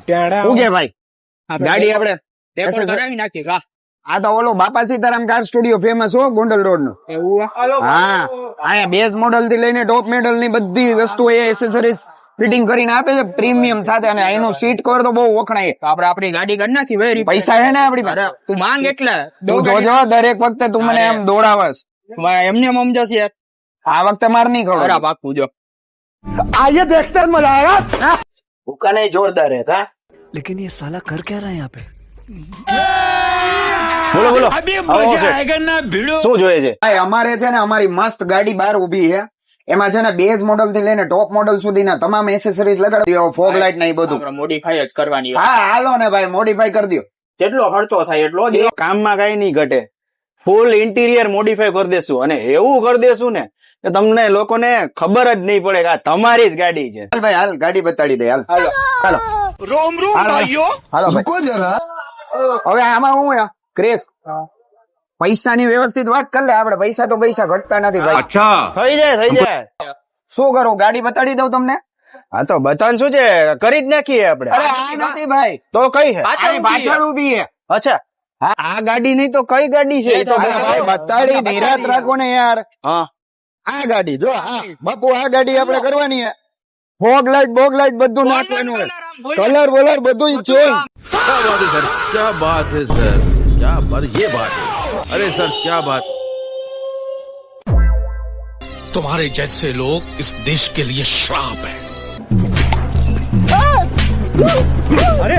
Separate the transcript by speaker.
Speaker 1: શું કે ભાઈ ગાડી આપણે
Speaker 2: રેકોર્ડ કરાવી નાખી કા
Speaker 1: આ તો ઓલો બાપા સીતારામ કાર સ્ટુડિયો ફેમસ હો ગોંડલ રોડ નો.
Speaker 2: એવું
Speaker 1: હા અહીંયા બેઝ મોડલ થી લઈને ટોપ મોડલ ની બધી વસ્તુ એ એસેસરીઝ ફિટિંગ કરીને આપે છે પ્રીમિયમ સાથે. અને એનો સીટ કવર તો બહુ વખણાય.
Speaker 2: તો આપણે આપણી ગાડી કરી નાખી ભાઈ.
Speaker 1: પૈસા છે ને આપડી પાસે.
Speaker 2: તું માંગ એટલે
Speaker 1: તું જોજો દરેક વખતે તું મને એમ દોડાવસ.
Speaker 2: એમને સમજાશે યાર.
Speaker 1: આ વખતે માર નહીં ખબર.
Speaker 2: બરાબર પાકું જો.
Speaker 1: આઈએ દેખતે મજા આયા. ભૂકા નહીં જોરદાર હે કા.
Speaker 3: लेकिन ये साला कर क्या रहा है यहाँ पे?
Speaker 1: બોલો બોલો શું જોઈએ છે ભાઈ? અમારે છે ને અમારી મસ્ત ગાડી બહાર ઉભી છે. એમાં છે ને બેઝ મોડલ થી લઈને ટોપ મોડલ સુધીના તમામ એસેસરીઝ લગાડી દો. ફોગ લાઇટ ને એ બધું
Speaker 2: મોડિફાઈ જ કરવાની.
Speaker 1: હા હાલો ને ભાઈ મોડિફાઈ કરી દો.
Speaker 2: જેટલો ખર્ચો થાય એટલો જ.
Speaker 4: કામમાં કઈ નહીં ઘટે. ફૂલ ઇન્ટિરિયર મોડિફાઈ કરી દેશું અને એવું કરી દેશું ને કે તમને લોકોને ખબર જ નહીં પડે કે આ તમારી જ ગાડી છે.
Speaker 1: હાલ ભાઈ હાલ ગાડી બતાડી દે. હાલ હાલો
Speaker 3: रोम रोम भाइयों
Speaker 1: હાલો
Speaker 3: रुको जरा
Speaker 1: હવે આમાં હું ક્રેશ પૈસાની વ્યવસ્થિત વાત કરી લે આપણે. પૈસા તો પૈસા ઘટતા નથી ભાઈ.
Speaker 3: अच्छा
Speaker 4: થઈ જાય.
Speaker 1: શું કરું ગાડી બતાડી દઉં તમને?
Speaker 4: હા તો બતાન શું છે કરી જ નાખીએ આપણે.
Speaker 1: અરે આ નથી ભાઈ,
Speaker 4: તો કઈ છે?
Speaker 1: આની પાછળ ઉભી છે.
Speaker 4: અચ્છા આ ગાડી નહીં તો કઈ ગાડી છે? એ તો
Speaker 1: ભાઈ બતાડી નિરાત રાખો ને યાર.
Speaker 4: હા
Speaker 1: આ ગાડી જો આ બાપુ આ ગાડી આપણે કરવાની છે. ફોગ લાઈટ બોગ લાઈટ બધું નાખવાનું હોય. કલર વલર બધું ચેન્જ.
Speaker 5: क्या बात है सर, क्या बात, ये बात है। अरे सर क्या बात।
Speaker 3: तुम्हारे जैसे लोग इस देश के लिए श्राप है।
Speaker 1: अरे